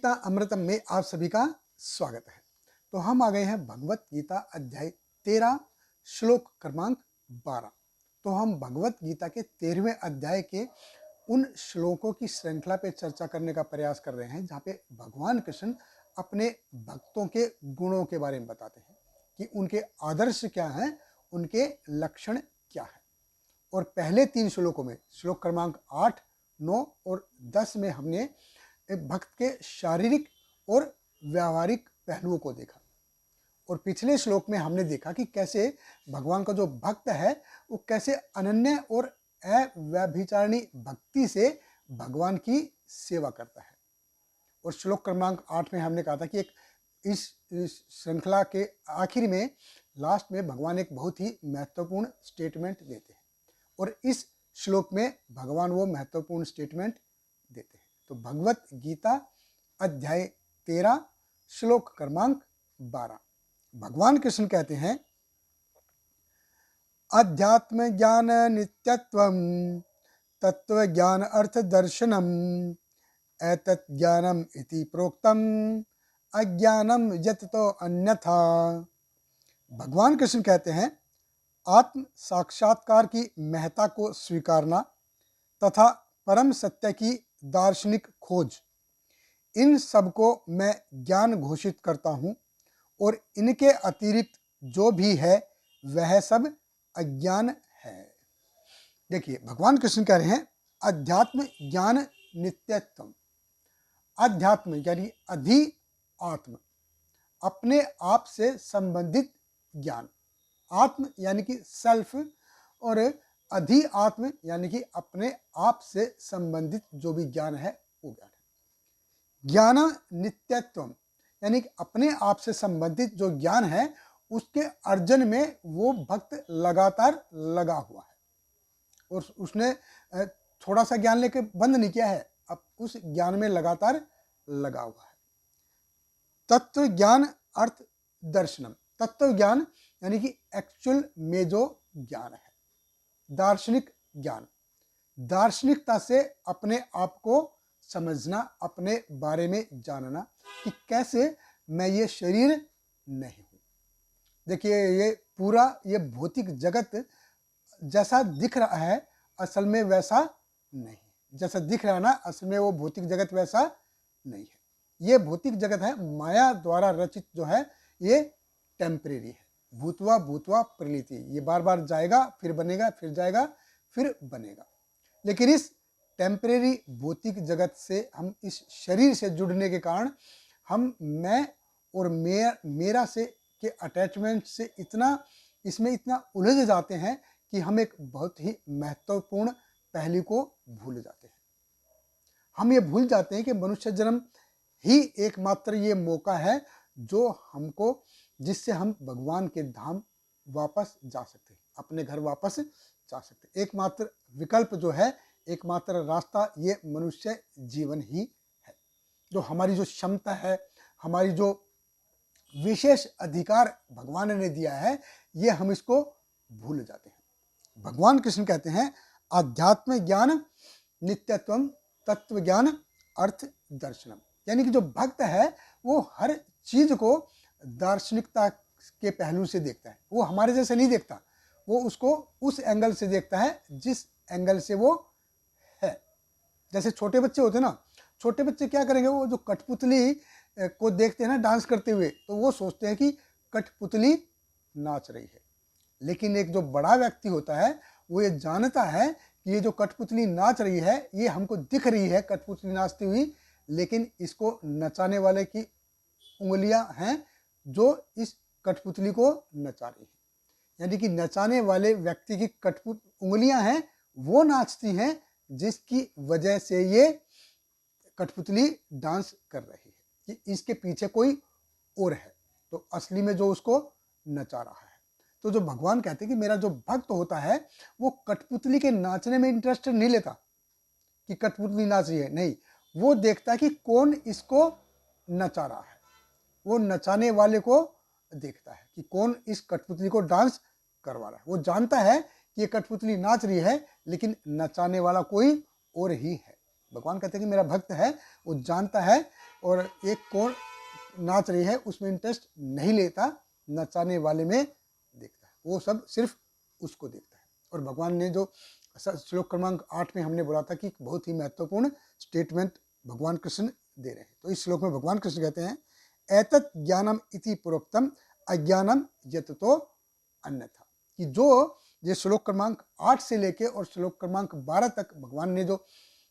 गीता अमृतम में आप सभी का स्वागत है। तो हम आ गए हैं भगवत गीता अध्याय 13 श्लोक क्रमांक 12। तो हम भगवत गीता के 13वें अध्याय के उन श्लोकों की श्रृंखला पे चर्चा करने का प्रयास कर रहे हैं जहाँ पे भगवान कृष्ण अपने भक्तों के गुणों के बारे में बताते हैं कि उनके आदर्श क्या हैं, उनके लक्षण क्या है। और पहले 3 श्लोकों में श्लोक क्रमांक 8, 9 और 10 में हमने एक भक्त के शारीरिक और व्यावहारिक पहलुओं को देखा। और पिछले श्लोक में हमने देखा कि कैसे भगवान का जो भक्त है वो कैसे अनन्य और अव्यभिचारिणी भक्ति से भगवान की सेवा करता है। और श्लोक क्रमांक 8 में हमने कहा था कि इस श्रृंखला के आखिर में लास्ट में भगवान एक बहुत ही महत्वपूर्ण स्टेटमेंट देते हैं और इस श्लोक में भगवान वो महत्वपूर्ण स्टेटमेंट देते हैं। तो भगवत गीता अध्याय 13 श्लोक क्रमांक 12 भगवान कृष्ण कहते हैं, अध्यात्म ज्ञान नित्यत्वम तत्व ज्ञान अर्थ दर्शनम एतत् ज्ञानम इति प्रोक्तम अज्ञानम यततो अन्यथा। भगवान कृष्ण कहते हैं, आत्म साक्षात्कार की महत्ता को स्वीकारना तथा परम सत्य की दार्शनिक खोज, इन सब को मैं ज्ञान घोषित करता हूँ और इनके अतिरिक्त जो भी है वह सब अज्ञान है। देखिए भगवान कृष्ण कह रहे हैं, अध्यात्म ज्ञान नित्यत्वम। अध्यात्म यानी अधि आत्म, अपने आप से संबंधित ज्ञान। आत्म यानी कि सेल्फ और अधि आत्म यानी कि अपने आप से संबंधित जो भी ज्ञान है वो ज्ञान है। ज्ञान नित्यत्वम यानी कि अपने आप से संबंधित जो ज्ञान है उसके अर्जन में वो भक्त लगातार लगा हुआ है और उसने थोड़ा सा ज्ञान लेके बंद नहीं किया है, अब उस ज्ञान में लगातार लगा हुआ है। तत्व ज्ञान अर्थ दर्शनम, तत्व ज्ञान यानी कि एक्चुअल में जो ज्ञान है। दार्शनिक ज्ञान, दार्शनिकता से अपने आप को समझना, अपने बारे में जानना कि कैसे मैं ये शरीर नहीं हूँ। देखिए ये पूरा ये भौतिक जगत जैसा दिख रहा है असल में वैसा नहीं, जैसा दिख रहा है ना असल में वो भौतिक जगत वैसा नहीं है। ये भौतिक जगत है माया द्वारा रचित जो है, ये टेम्परेरी है। भूतवा भूतवा प्रलिति, ये बार बार जाएगा फिर बनेगा फिर जाएगा फिर बनेगा। लेकिन इस टेम्परेरी भौतिक जगत से हम इस शरीर से जुड़ने के कारण हम मैं और मेरा से के अटैचमेंट से इतना इसमें इतना उलझ जाते हैं कि हम एक बहुत ही महत्वपूर्ण पहलू को भूल जाते हैं। हम ये भूल जाते हैं कि मनुष्य जन्म ही एकमात्र ये मौका है जो हमको, जिससे हम भगवान के धाम वापस जा सकते हैं, अपने घर वापस जा सकते हैं। एकमात्र विकल्प जो है, एकमात्र रास्ता ये मनुष्य जीवन ही है। जो हमारी जो क्षमता है, हमारी जो विशेष अधिकार भगवान ने दिया है, ये हम इसको भूल जाते हैं। भगवान कृष्ण कहते हैं, आध्यात्म ज्ञान नित्यत्वम तत्व ज्ञान अर्थ दर्शनम, यानी कि जो भक्त है वो हर चीज को दार्शनिकता के पहलू से देखता है। वो हमारे जैसे नहीं देखता, वो उसको उस एंगल से देखता है जिस एंगल से वो है। जैसे छोटे बच्चे होते हैं ना, छोटे बच्चे क्या करेंगे, वो जो कठपुतली को देखते हैं ना डांस करते हुए, तो वो सोचते हैं कि कठपुतली नाच रही है। लेकिन एक जो बड़ा व्यक्ति होता है वो ये जानता है कि ये जो कठपुतली नाच रही है ये हमको दिख रही है कठपुतली नाचती हुई, लेकिन इसको नचाने वाले की उंगलियां हैं जो इस कठपुतली को नचा रही है। यानी कि नचाने वाले व्यक्ति की उंगलियां हैं वो नाचती हैं जिसकी वजह से ये कठपुतली डांस कर रही है कि इसके पीछे कोई और है, तो असली में जो उसको नचा रहा है। तो जो भगवान कहते हैं कि मेरा जो भक्त होता है वो कठपुतली के नाचने में इंटरेस्ट नहीं लेता कि कठपुतली नाच रही है, नहीं, वो देखता है कि कौन इसको नचा रहा है। वो नचाने वाले को देखता है कि कौन इस कठपुतली को डांस करवा रहा है। वो जानता है कि ये कठपुतली नाच रही है लेकिन नचाने वाला कोई और ही है। भगवान कहते हैं कि मेरा भक्त है, वो जानता है और एक कौन नाच रही है उसमें इंटरेस्ट नहीं लेता, नचाने वाले में देखता है, वो सब सिर्फ उसको देखता है। और भगवान ने जो श्लोक क्रमांक 8 में हमने बोला था कि बहुत ही महत्वपूर्ण स्टेटमेंट भगवान कृष्ण दे रहे हैं। तो इस श्लोक में भगवान कृष्ण कहते हैं एतत् ज्ञानम इति प्रोक्तम अज्ञानम यततो अन्यथा, कि जो ये श्लोक क्रमांक 8 से लेके और श्लोक क्रमांक 12 तक भगवान ने जो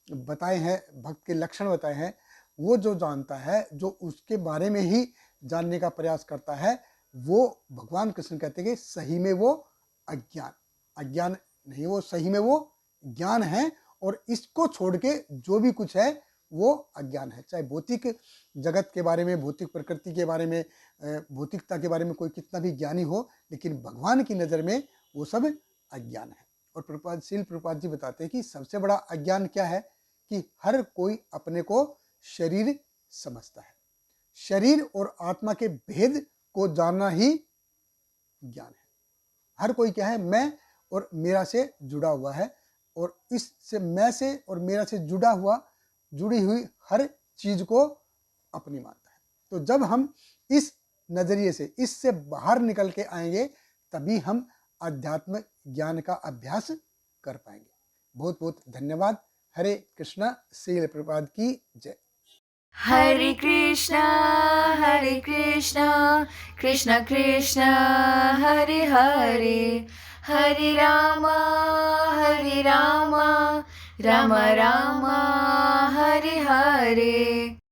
बताए हैं, भक्त के लक्षण बताए हैं, वो जो जानता है, जो उसके बारे में ही जानने का प्रयास करता है, वो भगवान कृष्ण कहते हैं कि सही में वो अज्ञान नहीं, वो सही में वो ज्ञान है। और इसको छोड़ के जो भी कुछ है वो अज्ञान है। चाहे भौतिक जगत के बारे में, भौतिक प्रकृति के बारे में, भौतिकता के बारे में कोई कितना भी ज्ञानी हो, लेकिन भगवान की नज़र में वो सब अज्ञान है। और प्रभुपाद जी बताते हैं कि सबसे बड़ा अज्ञान क्या है, कि हर कोई अपने को शरीर समझता है। शरीर और आत्मा के भेद को जानना ही ज्ञान है। हर कोई क्या है, मैं और मेरा से जुड़ा हुआ है, और इससे मैं से और मेरा से जुड़ी हुई हर चीज को अपनी मानता है। तो जब हम इस नजरिए से, इससे बाहर निकल के आएंगे, तभी हम आध्यात्मिक ज्ञान का अभ्यास कर पाएंगे। बहुत बहुत धन्यवाद। हरे कृष्णा। श्रील प्रभुपाद की जय। Hare Krishna, Krishna Krishna, Hare Hare, Hare Rama, Rama Rama, Hare Hare.